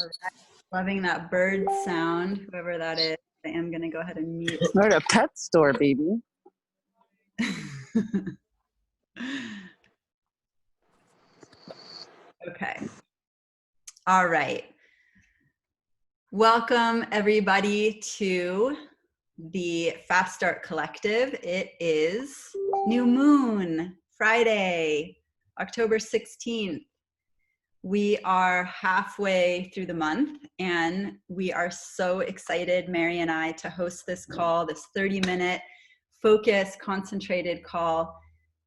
All right. Loving that bird sound, whoever that is. I am going to go ahead and mute. We're at a pet store, baby. Okay. All right. Welcome, everybody, to the Fast Start Collective. It is New Moon Friday, October 16th. We are halfway through the month, and we are so excited, Mary and I, to host this call, this 30-minute focused, concentrated call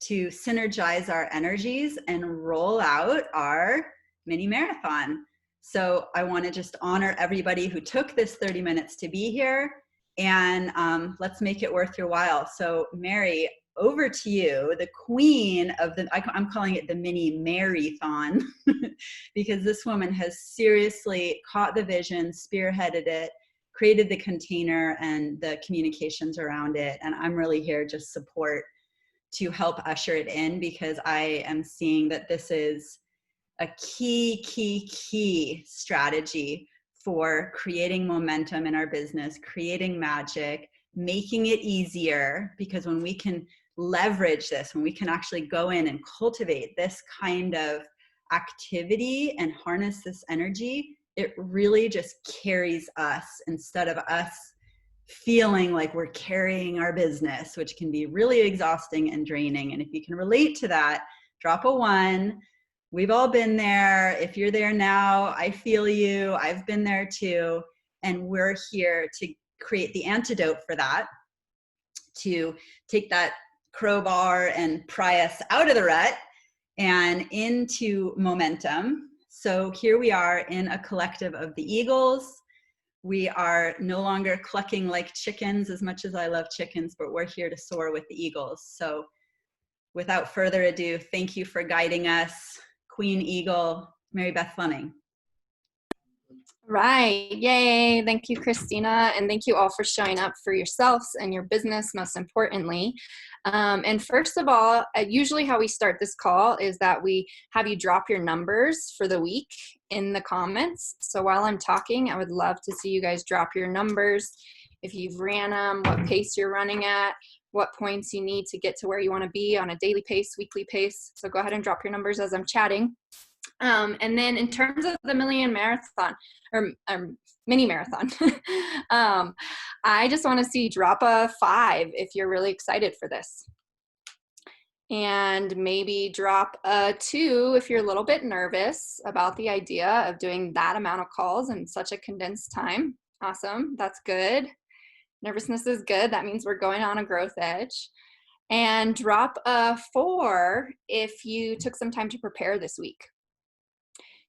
to synergize our energies and roll out our mini marathon. So I want to just honor everybody who took this 30 minutes to be here, and let's make it worth your while. So Mary, over to you, the queen of the, I'm calling it the mini Marathon, because this woman has seriously caught the vision, spearheaded it, created the container and the communications around it. And I'm really here just support to help usher it in, because I am seeing that this is a key strategy for creating momentum in our business, creating magic, making it easier, because when we can leverage this, when we can actually go in and cultivate this kind of activity and harness this energy, it really just carries us instead of us feeling like we're carrying our business, which can be really exhausting and draining. And if you can relate to that, drop a 1. We've all been there. If you're there now, I feel you. I've been there too. And we're here to create the antidote for that, to take that crowbar and pry us out of the rut and into momentum. So here we are in a collective of the eagles. We are no longer clucking like chickens, as much as I love chickens, but we're here to soar with the eagles. So without further ado, thank you for guiding us, Queen Eagle, Mary Beth Fleming. Right. Yay. Thank you, Christina. And thank you all for showing up for yourselves and your business, most importantly. And first of all, usually how we start this call is that we have you drop your numbers for the week in the comments. So while I'm talking, I would love to see you guys drop your numbers. If you've ran them, what pace you're running at, what points you need to get to where you want to be on a daily pace, weekly pace. So go ahead and drop your numbers as I'm chatting. And then in terms of the million marathon or mini marathon, I just want to see drop a 5 if you're really excited for this. And maybe drop a 2 if you're a little bit nervous about the idea of doing that amount of calls in such a condensed time. Awesome. That's good. Nervousness is good. That means we're going on a growth edge. And drop a 4 if you took some time to prepare this week.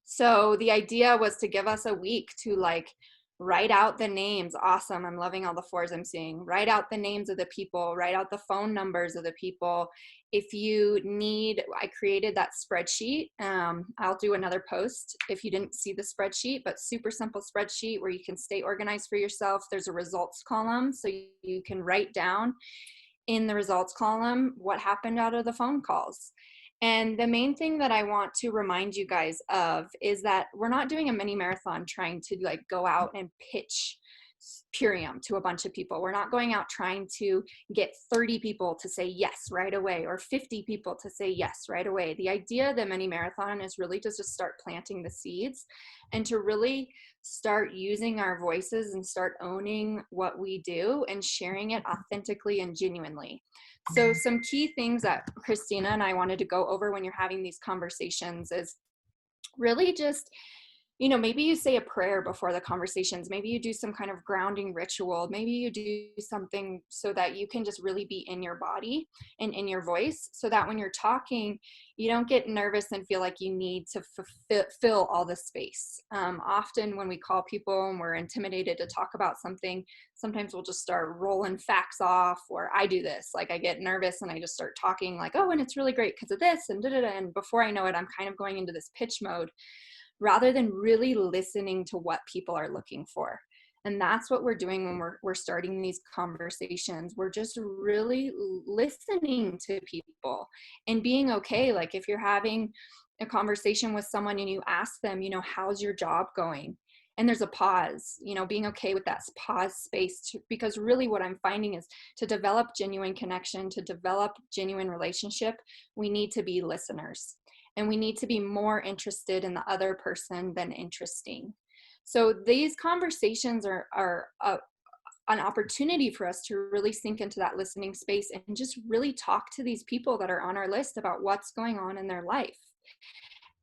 So the idea was to give us a week to write out the names. Awesome. I'm loving all the 4s I'm seeing. Write out the names of the people, write out the phone numbers of the people. If you need, I created that spreadsheet. I'll do another post if you didn't see the spreadsheet, but super simple spreadsheet where you can stay organized for yourself. There's a results column, so you can write down in the results column what happened out of the phone calls. And the main thing that I want to remind you guys of is that we're not doing a mini marathon trying to go out and pitch Purium to a bunch of people. We're not going out trying to get 30 people to say yes right away or 50 people to say yes right away. The idea of the mini marathon is really to just start planting the seeds and to really start using our voices and start owning what we do and sharing it authentically and genuinely. So some key things that Christina and I wanted to go over when you're having these conversations is really just, maybe you say a prayer before the conversations. Maybe you do some kind of grounding ritual. Maybe you do something so that you can just really be in your body and in your voice, so that when you're talking, you don't get nervous and feel like you need to fill all the space. Often when we call people and we're intimidated to talk about something, sometimes we'll just start rolling facts off, or I do this. I get nervous and I just start talking oh, and it's really great because of this and da-da-da. And before I know it, I'm kind of going into this pitch mode, rather than really listening to what people are looking for. And that's what we're doing when we're starting these conversations. We're just really listening to people and being okay. If you're having a conversation with someone and you ask them, how's your job going? and there's a pause, being okay with that pause space because really what I'm finding is to develop genuine connection, to develop genuine relationship, we need to be listeners, and we need to be more interested in the other person than interesting. So these conversations are an opportunity for us to really sink into that listening space and just really talk to these people that are on our list about what's going on in their life.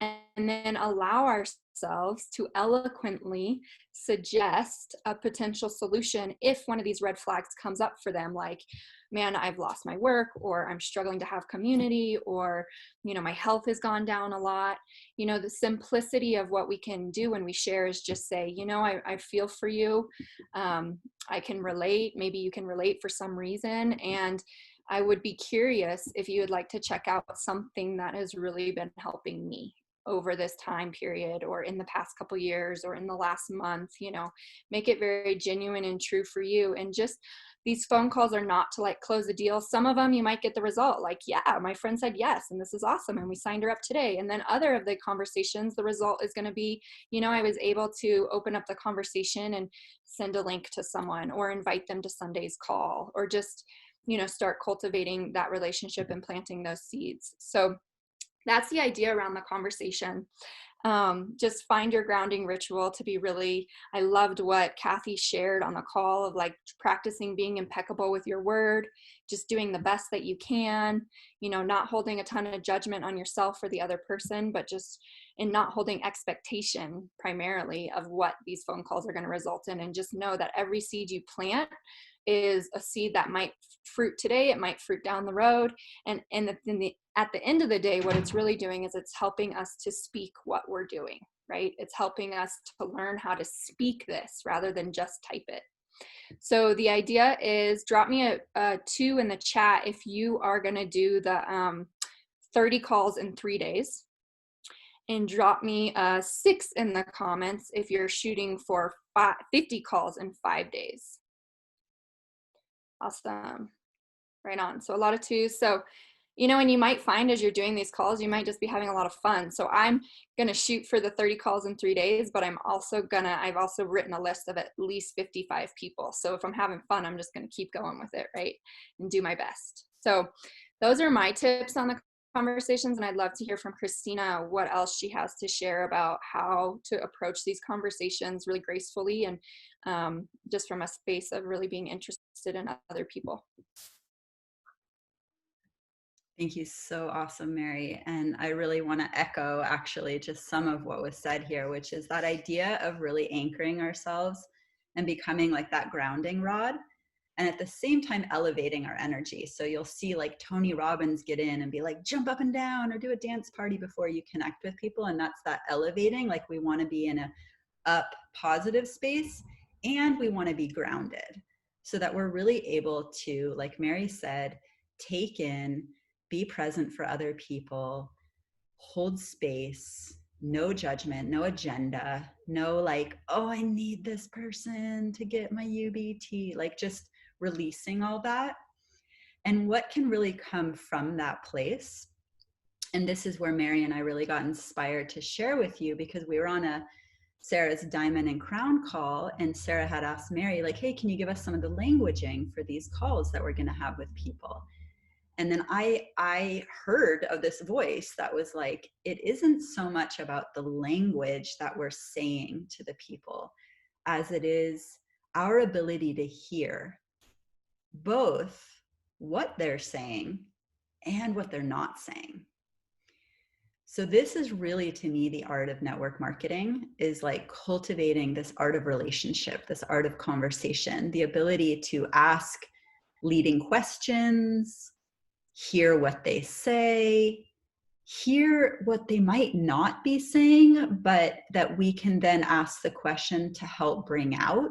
And then allow ourselves to eloquently suggest a potential solution if one of these red flags comes up for them, like, man, I've lost my work, or I'm struggling to have community, or, my health has gone down a lot. The simplicity of what we can do when we share is just say, I feel for you. I can relate. Maybe you can relate for some reason. And I would be curious if you would like to check out something that has really been helping me over this time period, or in the past couple years, or in the last month. Make it very genuine and true for you. And just, these phone calls are not to like close a deal. Some of them you might get the result, like, yeah, my friend said yes, and this is awesome, and we signed her up today. And then other of the conversations, the result is going to be, I was able to open up the conversation and send a link to someone, or invite them to Sunday's call, or just, start cultivating that relationship and planting those seeds. So that's the idea around the conversation. Just find your grounding ritual to be really, I loved what Kathy shared on the call of like practicing being impeccable with your word, just doing the best that you can, not holding a ton of judgment on yourself or the other person, but just in not holding expectation primarily of what these phone calls are going to result in. And just know that every seed you plant is a seed that might fruit today, it might fruit down the road. And at the end of the day, what it's really doing is it's helping us to speak what we're doing, right? It's helping us to learn how to speak this rather than just type it. So the idea is, drop me a 2 in the chat if you are going to do the 30 calls in 3 days, and drop me a 6 in the comments if you're shooting for 50 calls in 5 days. Awesome. Right on. So a lot of 2s. So, and you might find as you're doing these calls, you might just be having a lot of fun. So I'm going to shoot for the 30 calls in 3 days, but I've also written a list of at least 55 people. So if I'm having fun, I'm just going to keep going with it, right? And do my best. So those are my tips on the conversations. And I'd love to hear from Christina what else she has to share about how to approach these conversations really gracefully, and just from a space of really being interested in other people. Thank you. So awesome, Mary. And I really want to echo actually just some of what was said here, which is that idea of really anchoring ourselves and becoming like that grounding rod, and at the same time elevating our energy. So you'll see like Tony Robbins get in and be like, jump up and down, or do a dance party before you connect with people. And that's that elevating. Like we want to be in a up positive space, and we want to be grounded so that we're really able to, like Mary said, take in, be present for other people, hold space, no judgment, no agenda, no like, oh, I need this person to get my UBT, like just releasing all that. And what can really come from that place? And this is where Mary and I really got inspired to share with you, because we were on a Sarah's Diamond and Crown call, and Sarah had asked Mary, like, hey, can you give us some of the languaging for these calls that we're going to have with people? And then I heard of this voice that was like, it isn't so much about the language that we're saying to the people as it is our ability to hear both what they're saying and what they're not saying. So this is really, to me, the art of network marketing, is like cultivating this art of relationship, this art of conversation, the ability to ask leading questions, hear what they say, hear what they might not be saying, but that we can then ask the question to help bring out.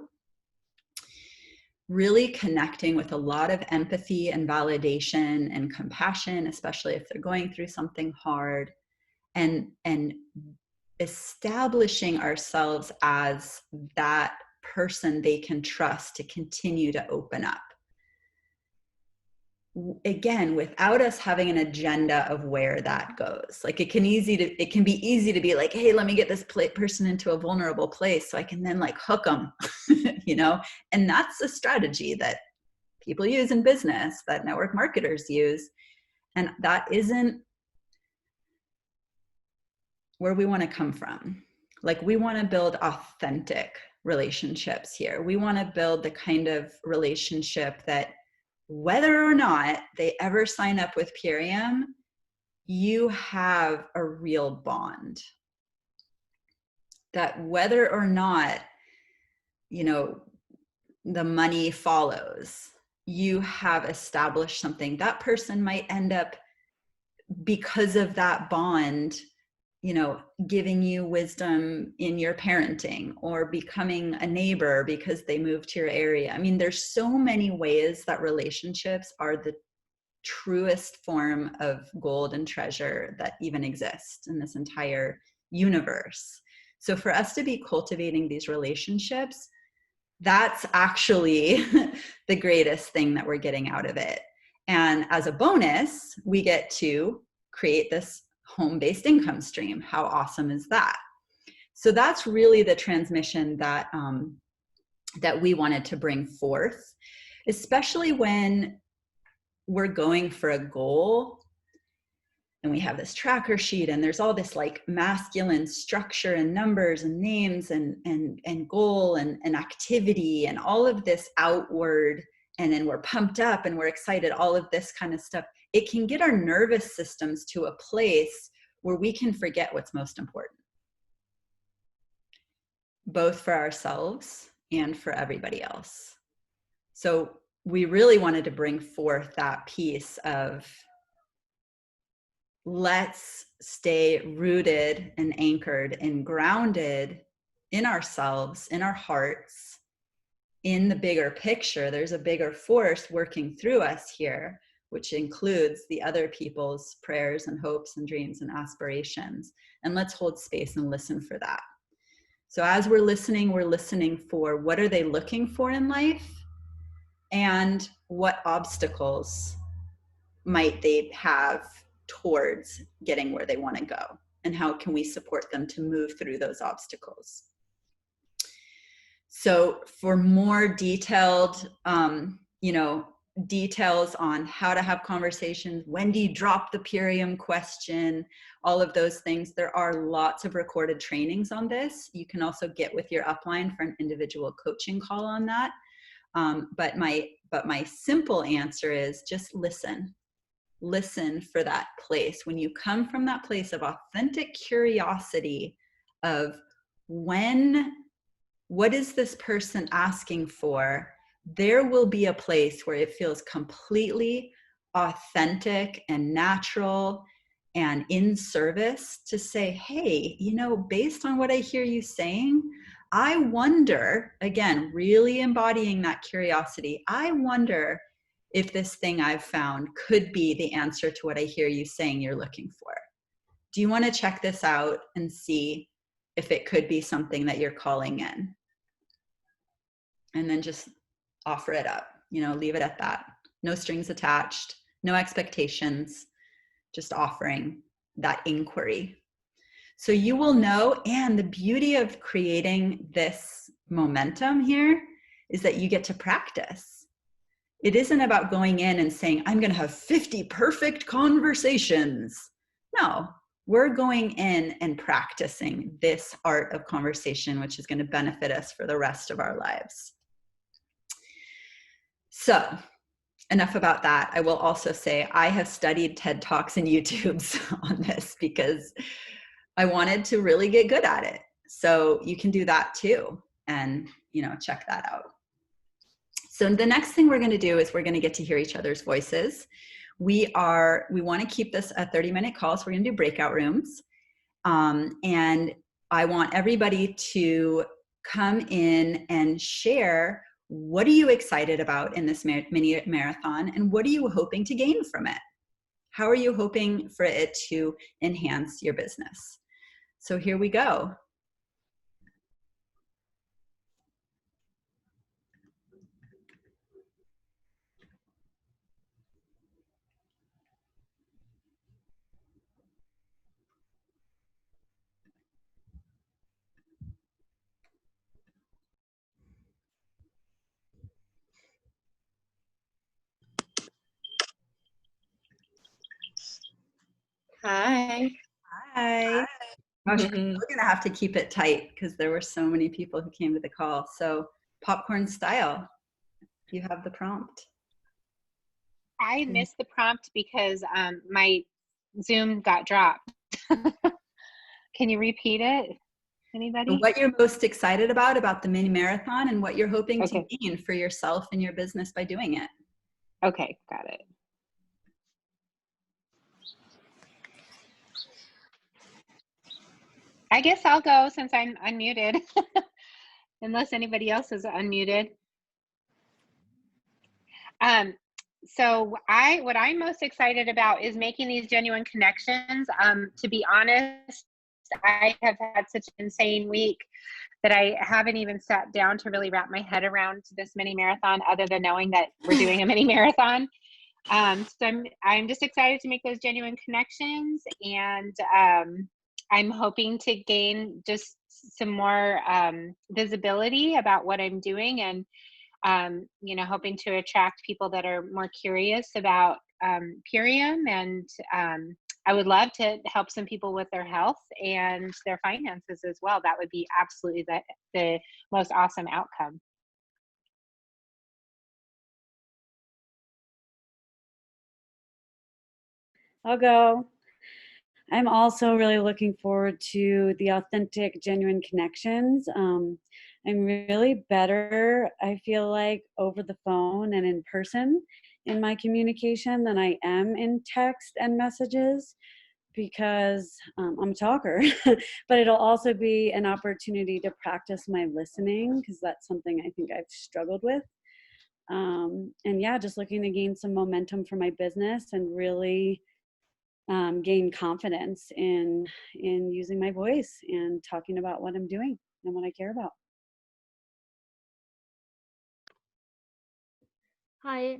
Really connecting with a lot of empathy and validation and compassion, especially if they're going through something hard, and establishing ourselves as that person they can trust to continue to open up. again, without us having an agenda of where that goes. Like it can be easy to be like, hey, let me get this person into a vulnerable place so I can then like hook them, you know? And that's a strategy that people use in business, that network marketers use. And that isn't where we want to come from. Like we want to build authentic relationships here. We want to build the kind of relationship that whether or not they ever sign up with Purium, you have a real bond. That whether or not, you know, the money follows, you have established something. That person might end up, because of that bond, you know, giving you wisdom in your parenting or becoming a neighbor because they moved to your area. I mean, there's so many ways that relationships are the truest form of gold and treasure that even exists in this entire universe. So for us to be cultivating these relationships, that's actually the greatest thing that we're getting out of it. And as a bonus, we get to create this home-based income stream. How awesome is that? So that's really the transmission that that we wanted to bring forth, especially when we're going for a goal and we have this tracker sheet and there's all this like masculine structure and numbers and names and goal and activity and all of this outward, and then we're pumped up and we're excited, all of this kind of stuff. It can get our nervous systems to a place where we can forget what's most important, both for ourselves and for everybody else. So we really wanted to bring forth that piece of, let's stay rooted and anchored and grounded in ourselves, in our hearts, in the bigger picture. There's a bigger force working through us here, which includes the other people's prayers and hopes and dreams and aspirations. And let's hold space and listen for that. So as we're listening for what are they looking for in life, and what obstacles might they have towards getting where they want to go, and how can we support them to move through those obstacles. So for more detailed, details on how to have conversations, when do you drop the Purium question, all of those things, there are lots of recorded trainings on this. You can also get with your upline for an individual coaching call on that. But my simple answer is just listen. Listen for that place. When you come from that place of authentic curiosity of what is this person asking for, there will be a place where it feels completely authentic and natural and in service to say, hey, based on what I hear you saying, I wonder, again, really embodying that curiosity, I wonder if this thing I've found could be the answer to what I hear you saying you're looking for. Do you want to check this out and see if it could be something that you're calling in? And then just offer it up, leave it at that. No strings attached, no expectations, just offering that inquiry. So you will know, and the beauty of creating this momentum here is that you get to practice. It isn't about going in and saying, I'm going to have 50 perfect conversations. No, we're going in and practicing this art of conversation, which is going to benefit us for the rest of our lives. So enough about that. I will also say I have studied TED Talks and YouTubes on this because I wanted to really get good at it. So you can do that too, and check that out. So the next thing we're going to do is we're going to get to hear each other's voices. We want to keep this a 30-minute call, so we're going to do breakout rooms. And I want everybody to come in and share, what are you excited about in this mini marathon, and what are you hoping to gain from it? How are you hoping for it to enhance your business? So here we go. Hi. Hi. Gosh, Mhm. we're gonna have to keep it tight because there were so many people who came to the call. So popcorn style, you have the prompt. I missed the prompt because my Zoom got dropped. Can you repeat it? So Anybody? what you're most excited about the mini marathon and what you're hoping to Okay. gain for yourself and your business by doing it. Okay, got it. I guess I'll go since I'm unmuted, unless anybody else is unmuted. So what I'm most excited about is making these genuine connections. To be honest, I have had such an insane week that I haven't even sat down to really wrap my head around this mini marathon, other than knowing that we're doing a mini marathon. So I'm just excited to make those genuine connections, and I'm hoping to gain just some more visibility about what I'm doing, and hoping to attract people that are more curious about Purium. And I would love to help some people with their health and their finances as well. That would be absolutely the most awesome outcome. I'll go. I'm also really looking forward to the authentic, genuine connections. I'm really better, I feel like, over the phone and in person in my communication than I am in text and messages because I'm a talker. But it'll also be an opportunity to practice my listening because that's something I think I've struggled with. And yeah, just looking to gain some momentum for my business and really gain confidence in using my voice and talking about what I'm doing and what I care about. Hi,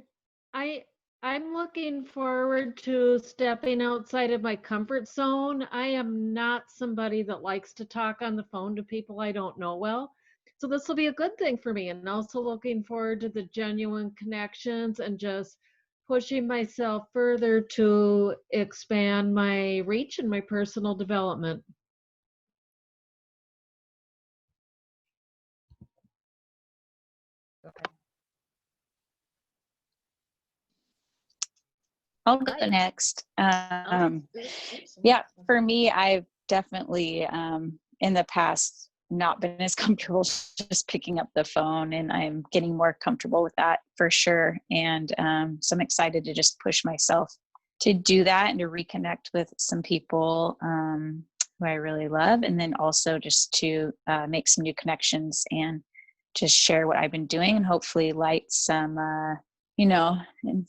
I I'm looking forward to stepping outside of my comfort zone. I am not somebody that likes to talk on the phone to people I don't know well. So this will be a good thing for me. And also looking forward to the genuine connections and just pushing myself further to expand my reach and my personal development. I'll go next. Yeah, for me, I've definitely in the past not been as comfortable just picking up the phone, and I'm getting more comfortable with that for sure. And so I'm excited to just push myself to do that and to reconnect with some people who I really love, and then also just to make some new connections and just share what I've been doing and hopefully light some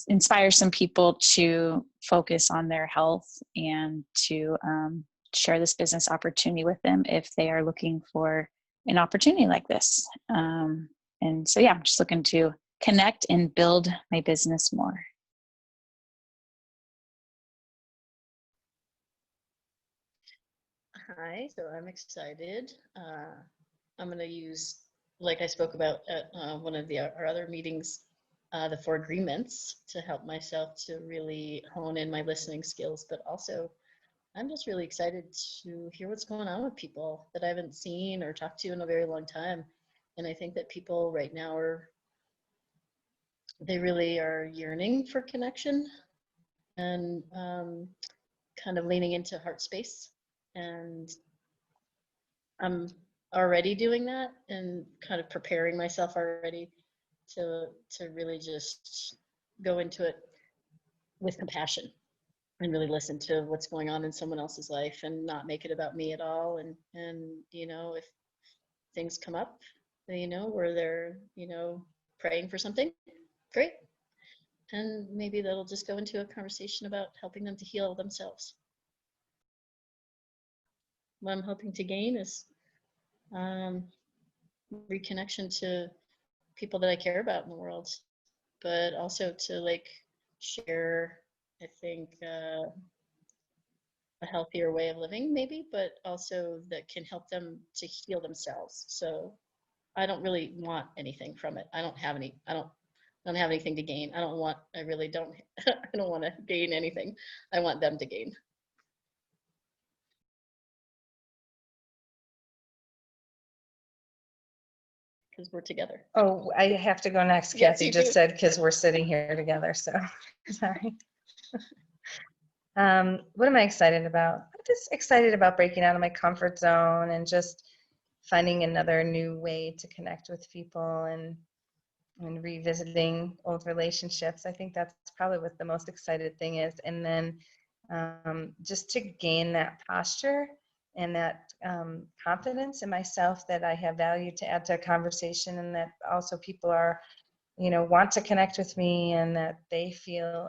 inspire some people to focus on their health and to share this business opportunity with them if they are looking for an opportunity like this. And so, yeah, I'm just looking to connect and build my business more. Hi, so I'm excited. I'm going to use, like I spoke about at one of our other meetings, the 4 agreements to help myself to really hone in my listening skills, but also I'm just really excited to hear what's going on with people that I haven't seen or talked to in a very long time. And I think that people right now they really are yearning for connection and kind of leaning into heart space. And I'm already doing that and kind of preparing myself already to really just go into it with compassion and really listen to what's going on in someone else's life and not make it about me at all. And if things come up, where they're, praying for something, great. And maybe that'll just go into a conversation about helping them to heal themselves. What I'm hoping to gain is reconnection to people that I care about in the world, but also to share, I think, a healthier way of living maybe, but also that can help them to heal themselves. So I don't really want anything from it. I don't have anything to gain. I really don't I don't want to gain anything. I want them to gain. because we're together. Oh, I have to go next. Yes, Kathy you just do. said, because we're sitting here together, so sorry. What am I excited about? I'm just excited about breaking out of my comfort zone and just finding another new way to connect with people and revisiting old relationships. I think that's probably what the most excited thing is. And then just to gain that posture and that confidence in myself that I have value to add to a conversation, and that also people are, want to connect with me, and that they feel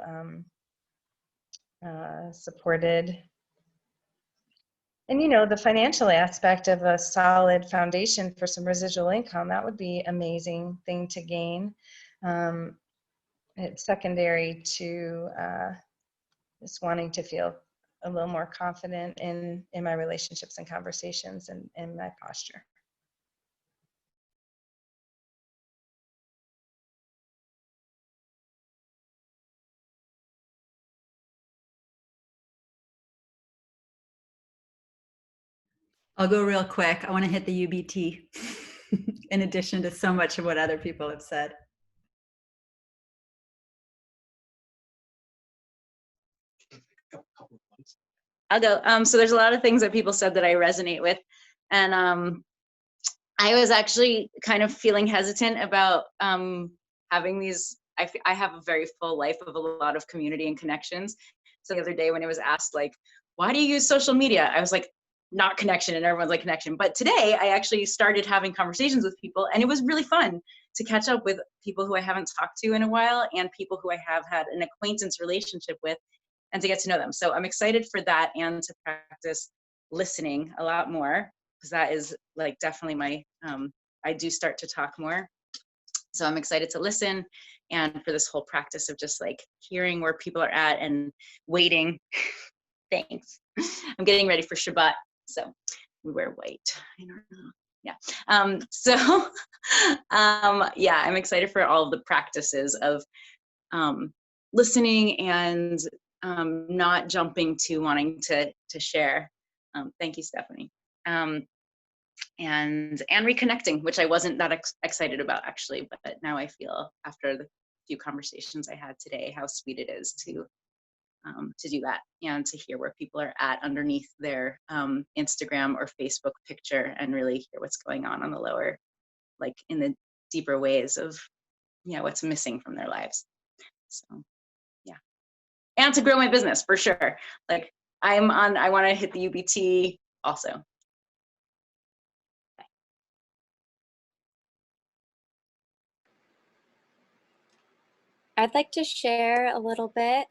supported. And, the financial aspect of a solid foundation for some residual income, that would be an amazing thing to gain. It's secondary to just wanting to feel a little more confident in my relationships and conversations and my posture. I'll go real quick. I want to hit the UBT in addition to so much of what other people have said. I'll go. So there's a lot of things that people said that I resonate with. And I was actually kind of feeling hesitant about having these. I have a very full life of a lot of community and connections. So the other day when it was asked, like, why do you use social media? I was like, not connection, and everyone's like connection. But today I actually started having conversations with people, and it was really fun to catch up with people who I haven't talked to in a while and people who I have had an acquaintance relationship with, and to get to know them. So I'm excited for that and to practice listening a lot more, because that is like definitely my, I do start to talk more. So I'm excited to listen, and for this whole practice of just like hearing where people are at and waiting. Thanks. I'm getting ready for Shabbat. So we wear white. I don't know. Yeah. Yeah, I'm excited for all of the practices of listening and not jumping to wanting to share. Thank you, Stephanie. And reconnecting, which I wasn't that excited about actually, but now I feel after the few conversations I had today, how sweet it is to do that and to hear where people are at underneath their Instagram or Facebook picture, and really hear what's going on the lower, like in the deeper ways of, what's missing from their lives. So, yeah. And to grow my business for sure. Like I want to hit the UBT also. I'd like to share a little bit.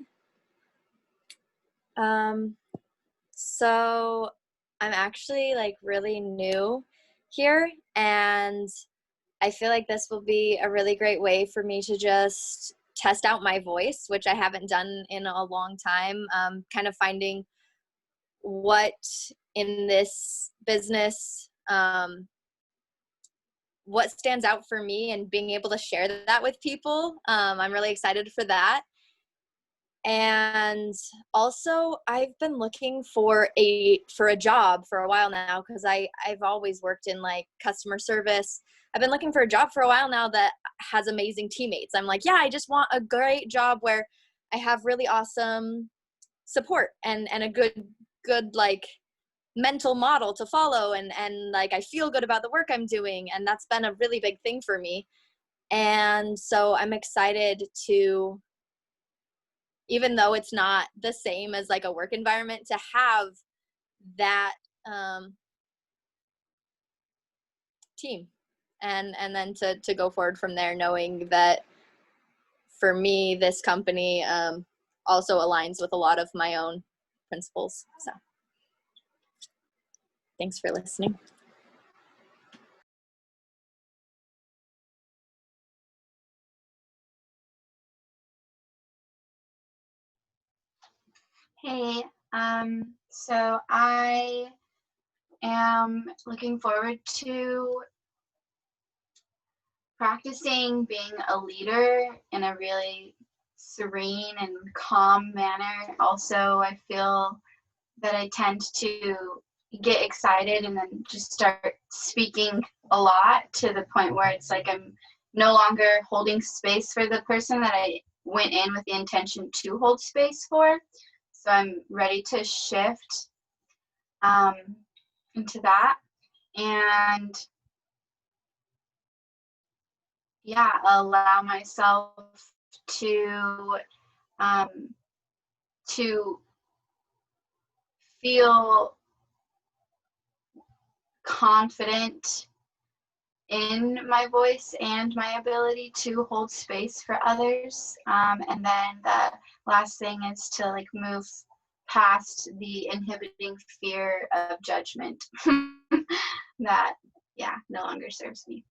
So I'm actually like really new here, and I feel like this will be a really great way for me to just test out my voice, which I haven't done in a long time. Kind of finding what in this business, what stands out for me, and being able to share that with people. I'm really excited for that. And also I've been looking for a job for a while now, because I've always worked in like customer service. I've been looking for a job for a while now that has amazing teammates. I'm like, yeah, I just want a great job where I have really awesome support and a good like mental model to follow, and like I feel good about the work I'm doing, and that's been a really big thing for me. And so I'm excited to, even though it's not the same as like a work environment, to have that team, and then to go forward from there, knowing that for me, this company also aligns with a lot of my own principles. So thanks for listening. Hey, so I am looking forward to practicing being a leader in a really serene and calm manner. Also, I feel that I tend to get excited and then just start speaking a lot to the point where it's like I'm no longer holding space for the person that I went in with the intention to hold space for. So I'm ready to shift into that. And yeah, allow myself to feel confident in my voice and my ability to hold space for others. And then the last thing is to like move past the inhibiting fear of judgment that, yeah, no longer serves me.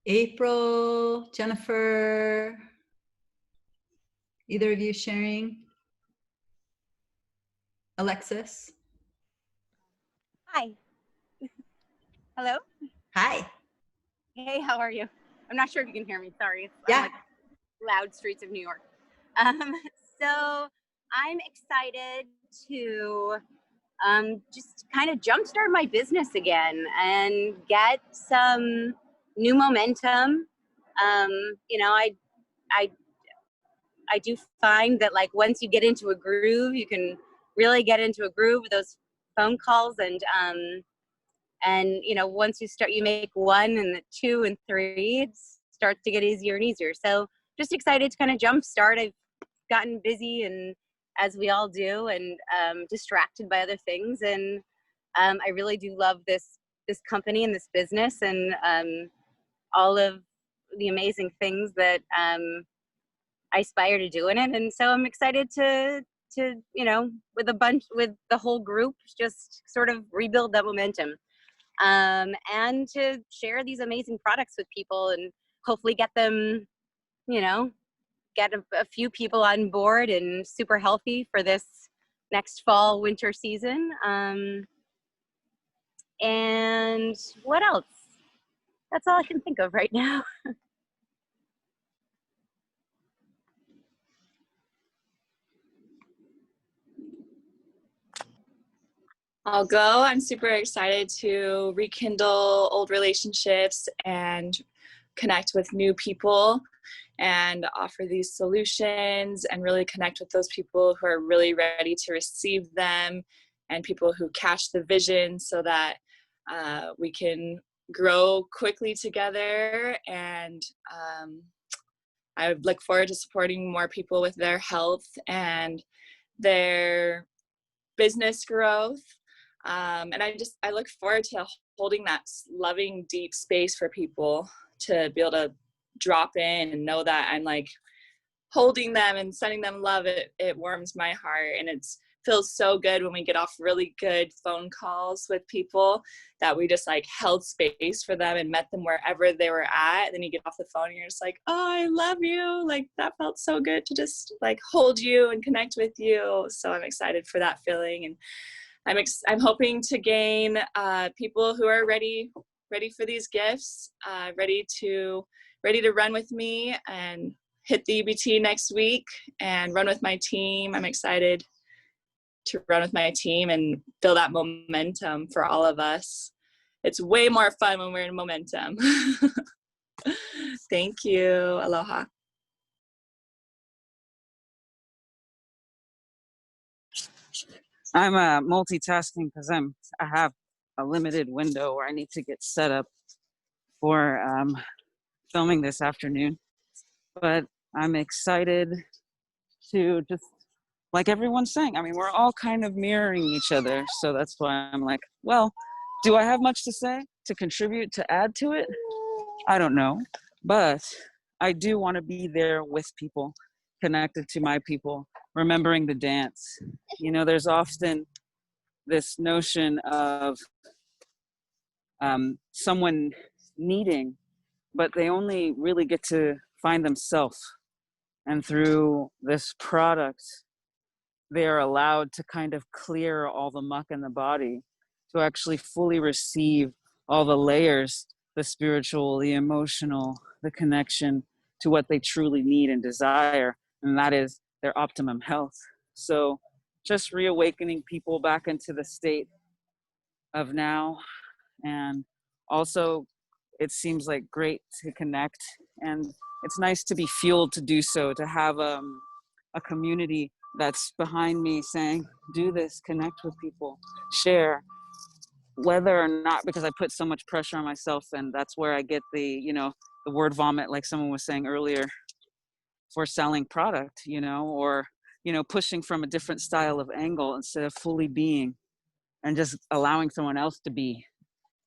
April, Jennifer, either of you sharing? Alexis? Hi. Hello? Hi. Hey, how are you? I'm not sure if you can hear me. Sorry. It's Yeah. like loud streets of New York. So I'm excited to just kind of jumpstart my business again and get some new momentum. I do find that like once you get into a groove, you can really get into a groove with those phone calls and once you make one and the two and three, it starts to get easier and easier. So just excited to kind of jumpstart. I've gotten busy and as we all do and distracted by other things. And I really do love this company and this business and all of the amazing things that I aspire to do in it. And so I'm excited to with the whole group, just sort of rebuild that momentum. And to share these amazing products with people and hopefully get them, get a few people on board and super healthy for this next fall winter season. And what else? That's all I can think of right now. I'll go. I'm super excited to rekindle old relationships and connect with new people and offer these solutions and really connect with those people who are really ready to receive them and people who catch the vision so that we can grow quickly together. And I look forward to supporting more people with their health and their business growth. And I look forward to holding that loving, deep space for people to be able to drop in and know that I'm like holding them and sending them love. It warms my heart, and it feels so good when we get off really good phone calls with people that we just like held space for them and met them wherever they were at. And then you get off the phone and you're just like, oh, I love you. Like that felt so good to just like hold you and connect with you. So I'm excited for that feeling. And I'm hoping to gain people who are ready for these gifts, ready to run with me and hit the UBT next week and run with my team. I'm excited to run with my team and build that momentum for all of us. It's way more fun when we're in momentum. Thank you. Aloha. I'm multitasking because I have a limited window where I need to get set up for filming this afternoon. But I'm excited to just, like everyone's saying, I mean, we're all kind of mirroring each other. So that's why I'm like, well, do I have much to say, to contribute, to add to it? I don't know. But I do want to be there with people, connected to my people, remembering the dance. You know, there's often this notion of someone needing, but they only really get to find themselves. And through this product, they are allowed to kind of clear all the muck in the body, to actually fully receive all the layers, the spiritual, the emotional, the connection to what they truly need and desire, and that is their optimum health. So just reawakening people back into the state of now. And also, it seems like great to connect, and it's nice to be fueled to do so, to have a community that's behind me saying, do this, connect with people, share, whether or not, because I put so much pressure on myself, and that's where I get the word vomit, like someone was saying earlier, for selling product, or, pushing from a different style of angle instead of fully being and just allowing someone else to be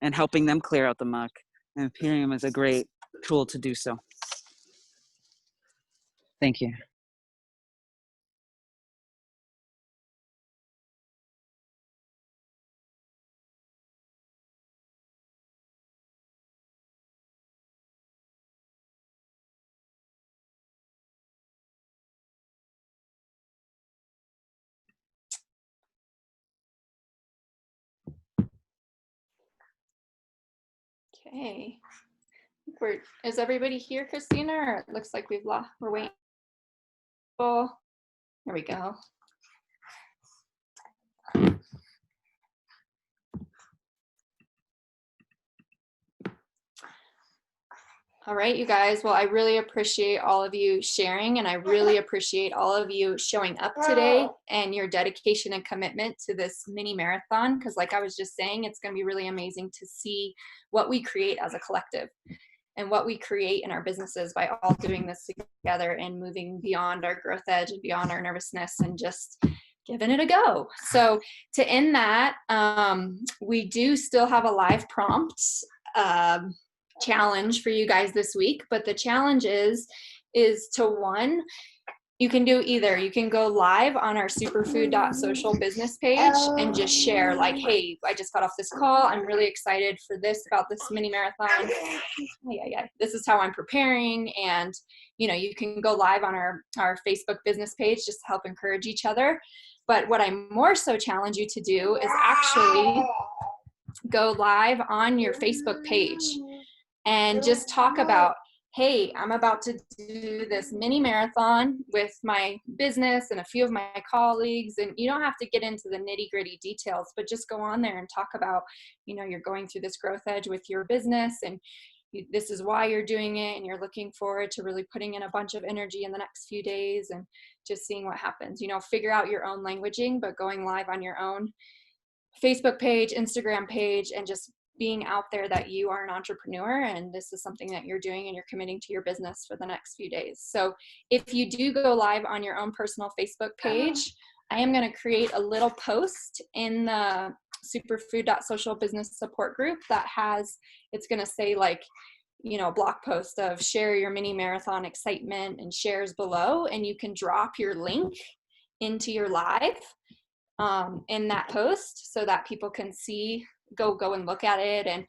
and helping them clear out the muck. And Imperium is a great tool to do so. Thank you. Okay. Is everybody here, Christina? Or it looks like we're waiting. Oh, there we go. All right, you guys. Well, I really appreciate all of you sharing, and I really appreciate all of you showing up today and your dedication and commitment to this mini marathon, because like I was just saying, it's going to be really amazing to see what we create as a collective and what we create in our businesses by all doing this together and moving beyond our growth edge and beyond our nervousness and just giving it a go. So to end that, we do still have a live prompt challenge for you guys this week, but the challenge is to one, you can do either. You can go live on our superfood.social business page and just share like, hey, I just got off this call. I'm really excited for this, about this mini marathon. This is how I'm preparing. And, you can go live on our Facebook business page just to help encourage each other. But what I more so challenge you to do is actually go live on your Facebook page and just talk about, hey, I'm about to do this mini marathon with my business and a few of my colleagues. And you don't have to get into the nitty gritty details, but just go on there and talk about, you're going through this growth edge with your business, and this is why you're doing it, and you're looking forward to really putting in a bunch of energy in the next few days and just seeing what happens. Figure out your own languaging, but going live on your own Facebook page, Instagram page, and just being out there that you are an entrepreneur and this is something that you're doing and you're committing to your business for the next few days. So if you do go live on your own personal Facebook page, I am going to create a little post in the superfood.social business support group that it's going to say like, a blog post of share your mini marathon excitement and shares below, and you can drop your link into your live in that post so that people can see, go and look at it. And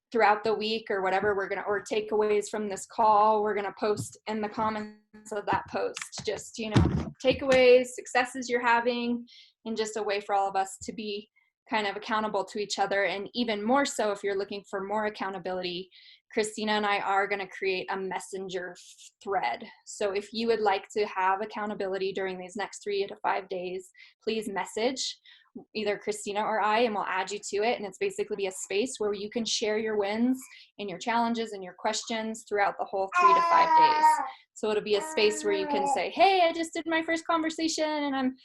throughout the week or whatever, or takeaways from this call, we're gonna post in the comments of that post, just, takeaways, successes you're having, and just a way for all of us to be kind of accountable to each other. And even more so, if you're looking for more accountability, Christina and I are going to create a messenger thread. So if you would like to have accountability during these next 3 to 5 days, please message either Christina or I, and we'll add you to it. And it's basically be a space where you can share your wins and your challenges and your questions throughout the whole 3 to 5 days. So it'll be a space where you can say, hey, I just did my first conversation and I'm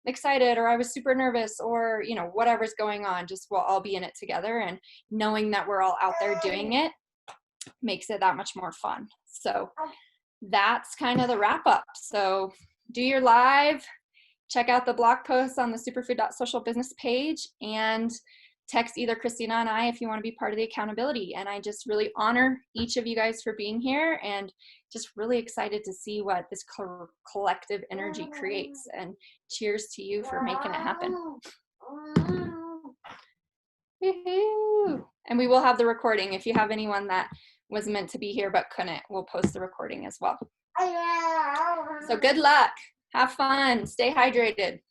excited, or I was super nervous, or, whatever's going on, just we'll all be in it together. And knowing that we're all out there doing it makes it that much more fun. So that's kind of the wrap up. So do your live, check out the blog posts on the superfood.social business page, and text either Christina and I if you want to be part of the accountability. And I just really honor each of you guys for being here, and just really excited to see what this collective energy creates. And cheers to you for making it happen. Woo-hoo. And we will have the recording. If you have anyone that was meant to be here but couldn't, we'll post the recording as well. So good luck. Have fun. Stay hydrated.